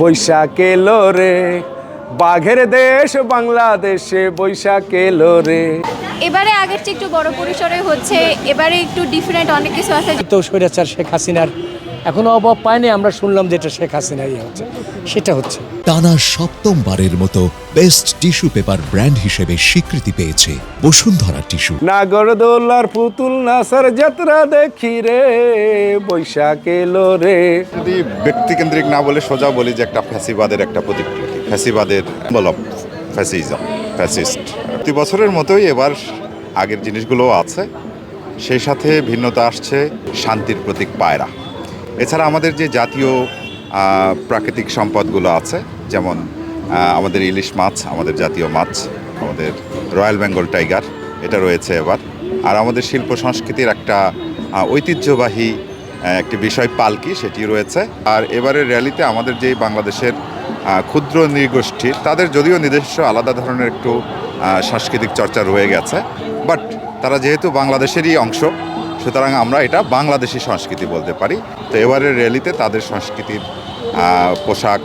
বৈশাখ এলো রে, বাঘের দেশ বাংলাদেশে বৈশাখ এলো রে। এবারে আগের চেয়ে একটু বড় পরিসরে হচ্ছে, এবারে একটু ডিফারেন্ট অনেক কিছু আছে। তো স্বৈরাচার শেখ হাসিনার এখনো অভাব পায়নি, আমরা শুনলাম যেটা শেখ হাসিনাই হচ্ছে, সেটা হচ্ছে। টানা সপ্তমবারের মতো বেস্ট টিস্যু পেপার ব্র্যান্ড হিসেবে স্বীকৃতি পেয়েছে বসুন্ধরা টিস্যু। নাগরদোলার পুতুল নাচার যাত্রা দেখি রে, বৈশাখ এলো রে। যদি ব্যক্তিকেন্দ্রিক না বলে সোজা বলি যে একটা ফ্যাসিবাদের একটা প্রতিকৃতি, ফ্যাসিবাদের বলব, ফ্যাসিজম, ফ্যাসিস্ট। প্রতি বছরের মতোই এবার আগের জিনিসগুলোও আছে, সেই সাথে ভিন্নতা আসছে শান্তির প্রতীক পায়রা। এছাড়া আমাদের যে জাতীয় প্রাকৃতিক সম্পদগুলো আছে, যেমন আমাদের ইলিশ মাছ, আমাদের জাতীয় মাছ, আমাদের রয়্যাল বেঙ্গল টাইগার, এটা রয়েছে এবার। আর আমাদের শিল্প সংস্কৃতির একটা ঐতিহ্যবাহী একটি বিষয় পালকি, সেটি রয়েছে। আর এবারের র্যালিতে আমাদের যে বাংলাদেশের ক্ষুদ্র নৃগোষ্ঠীর, তাদের যদিও নিজস্ব আলাদা ধরনের একটু সাংস্কৃতিক চর্চা রয়ে গেছে, বাট তারা যেহেতু বাংলাদেশেরই অংশ, সুতরাং আমরা এটা বাংলাদেশি সংস্কৃতি বলতে পারি। তো এবারের র্যালিতে তাদের সংস্কৃতির পোশাক,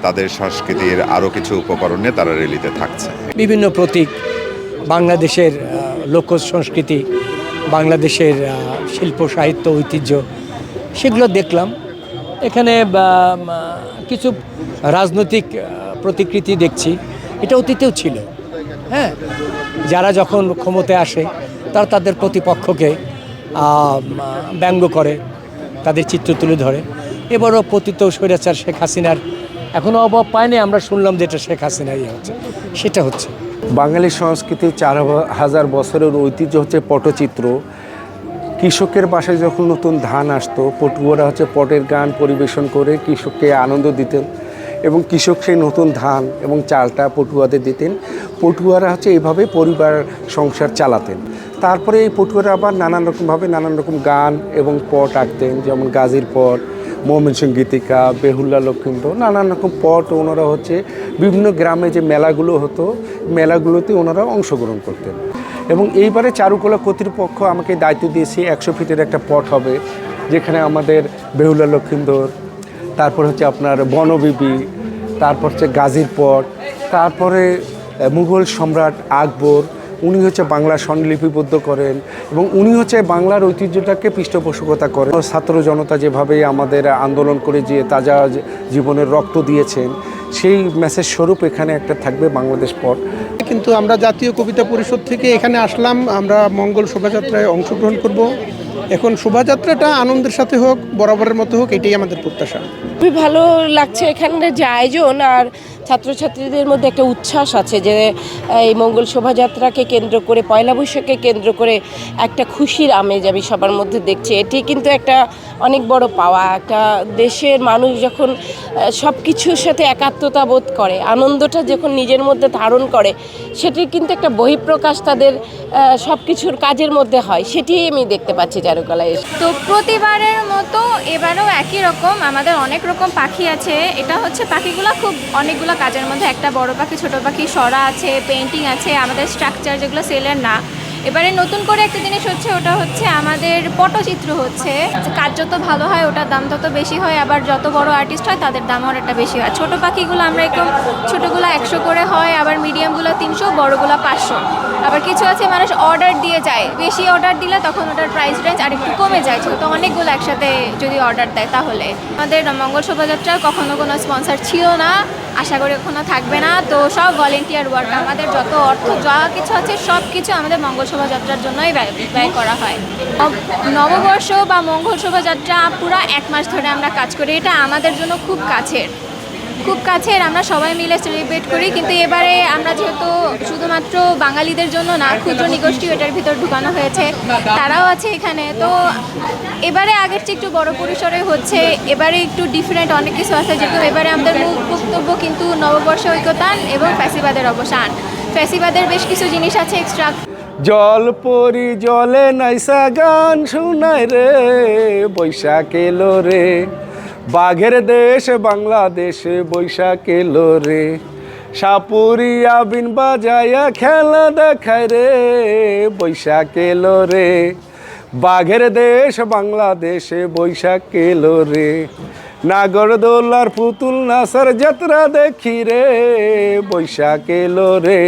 তাদের সংস্কৃতির আরও কিছু উপকরণ নিয়ে তারা র্যালিতে থাকছে। বিভিন্ন প্রতীক, বাংলাদেশের লোক সংস্কৃতি, বাংলাদেশের শিল্প সাহিত্য ঐতিহ্য, সেগুলো দেখলাম। এখানে কিছু রাজনৈতিক প্রতিকৃতি দেখছি, এটা অতীতেও ছিল। হ্যাঁ, যারা যখন ক্ষমতায় আসে তারা তাদের প্রতিপক্ষকে ব্যঙ্গ করে, তাদের চিত্র তুলে ধরে। এবারও পতিত স্বৈরাচার শেখ হাসিনার এখনও অভাব পায়নি, আমরা শুনলাম যেটা শেখ হাসিনাই হচ্ছে, সেটা হচ্ছে। বাঙালি সংস্কৃতির 4000 বছরের ঐতিহ্য হচ্ছে পটচিত্র। কৃষকের বাসায় যখন নতুন ধান আসতো, পটুয়ারা হচ্ছে পটের গান পরিবেশন করে কৃষককে আনন্দ দিতেন, এবং কৃষক সেই নতুন ধান এবং চালটা পটুয়াদের দিতেন। পটুয়ারা হচ্ছে এইভাবে পরিবার সংসার চালাতেন। তারপরে এই পটুয়ারা আবার নানান রকমভাবে নানান রকম গান এবং পট আঁকতেন, যেমন গাজীর পট, ময়মনসিংহ গীতিকা, বেহুল্লা লক্ষ্মীন্দর, নানান রকম পট ওনারা হচ্ছে বিভিন্ন গ্রামে যে মেলাগুলো হতো, মেলাগুলোতে ওনারা অংশগ্রহণ করতেন। এবং এইবারে চারুকলা কর্তৃপক্ষ আমাকে দায়িত্ব দিয়েছে 100 ফিটের একটা পট হবে, যেখানে আমাদের বেহুল্লা লক্ষ্মীন্দর, তারপর হচ্ছে আপনার বনবিবি, তারপর হচ্ছে গাজীর পট, তারপরে মুঘল সম্রাট আকবর, উনি হচ্ছে বাংলা স্বর্ণলিপিবদ্ধ করেন এবং উনি হচ্ছে বাংলার ঐতিহ্যটাকে পৃষ্ঠপোষকতা করেন। ছাত্র জনতা যেভাবে আমাদের আন্দোলন করে যে তাজা জীবনের রক্ত দিয়েছেন, সেই মেসেজ স্বরূপ এখানে একটা থাকবে বাংলাদেশ পট। কিন্তু আমরা জাতীয় কবিতা পরিষদ থেকে এখানে আসলাম, আমরা মঙ্গল শোভাযাত্রায় অংশগ্রহণ করব। এখন শোভাযাত্রাটা আনন্দের সাথে হোক, বরাবরের মতো হোক, এটাই আমাদের প্রত্যাশা। খুবই ভালো লাগছে এখানে যে আয়োজন, আর ছাত্রছাত্রীদের মধ্যে একটা উচ্ছ্বাস আছে যে এই মঙ্গল শোভাযাত্রাকে কেন্দ্র করে, পয়লা বৈশাখকে কেন্দ্র করে একটা খুশির আমেজ আমি সবার মধ্যে দেখছি। এটি কিন্তু একটা অনেক বড় পাওয়া। একটা দেশের মানুষ যখন সব কিছুর সাথে একাত্মতা বোধ করে, আনন্দটা যখন নিজের মধ্যে ধারণ করে, সেটির কিন্তু একটা বহিঃপ্রকাশ তাদের সব কিছুর কাজের মধ্যে হয়, সেটি আমি দেখতে পাচ্ছি চারুকলায়। তো প্রতিবারের মতো এবারও একই রকম, আমাদের অনেক রকম পাখি আছে। এটা হচ্ছে পাখিগুলো খুব অনেকগুলো কাজের মধ্যে, একটা বড় পাখি, ছোট পাখি, সরা আছে, পেন্টিং আছে, আমাদের স্ট্রাকচার যেগুলো সেলের না। এবারে নতুন করে একটা জিনিস হচ্ছে, ওটা হচ্ছে আমাদের পটচিত্র হচ্ছে। কাজ যত ভালো হয় ওটার দাম তত বেশি হয়, আবার যত বড় আর্টিস্ট হয় তাদের দাম অনেকটা বেশি হয়। ছোট পাখিগুলো আমরা একদম ছোটোগুলো 100 করে হয়, আবার মিডিয়ামগুলো 300, বড়গুলো 500। আবার কিছু আছে মানুষ অর্ডার দিয়ে যায়, বেশি অর্ডার দিলে তখন ওটার প্রাইস রেঞ্জ আর একটু কমে যায়। তো অনেকগুলো একসাথে যদি অর্ডার দেয় তাহলে। আমাদের মঙ্গল শোভাযাত্রার কখনো কোনো স্পন্সর ছিল না, আশা করি কখনো থাকবে না। তো সব ভলেন্টিয়ার ওয়ার্ক, আমাদের যত অর্থ যা কিছু আছে সব কিছু আমাদের মঙ্গল শোভাযাত্রার জন্যই ব্যয় করা হয়। নববর্ষ বা মঙ্গল শোভাযাত্রা পুরো 1 মাস ধরে আমরা কাজ করি, এটা আমাদের জন্য খুব কাছের, খুব কাছের। আমরা সবাই মিলে সেলিব্রেট করি, কিন্তু এবারে আমরা যেহেতু শুধুমাত্র বাঙালিদের জন্য না, ক্ষুদ্র নিগোষ্ঠী এটার ভিতর ঢুকানো হয়েছে, তারাও আছে এখানে। তো এবারে আগের চেয়ে একটু বড় পরিসরে হচ্ছে, এবারে একটু ডিফারেন্ট অনেক কিছু আছে। যেহেতু এবারে আমাদের মূল বক্তব্য কিন্তু নববর্ষ ঐক্যতান এবং ফ্যাসিবাদের অবসান। ফ্যাসিবাদের বেশ কিছু জিনিস আছে এক্সট্রা। জল পরি জলে নাইসা গান শোনায় রে, বৈশাখ এলো রে, বাঘের দেশ বাংলাদেশে বৈশাখ এলো রে। সাপুরিয়া বিন বাজায়া খেলা দেখায় রে, বৈশাখ এলো রে, বাঘের দেশ বাংলাদেশে বৈশাখ এলো রে। নাগরদোলার পুতুল নাচার যাত্রা দেখি রে, বৈশাখ এলো রে,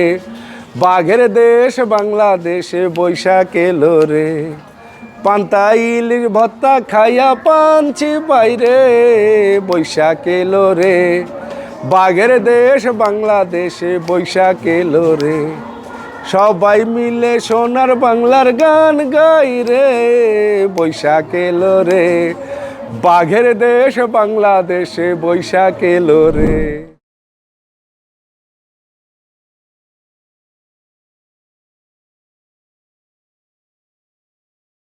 বাঘের দেশ বাংলাদেশে বৈশাখ এলো রে, পান্তা ইলিশ ভত্তা খাইয়া পাঞ্চি বাইরে, বৈশাখ এলো রে, বাঘের দেশ বাংলাদেশে বৈশাখ এলো রে, সবাই মিলে সোনার বাংলার গান গাই রে, বৈশাখ এলো রে, বাঘের দেশ বাংলাদেশে বৈশাখ এলো রে।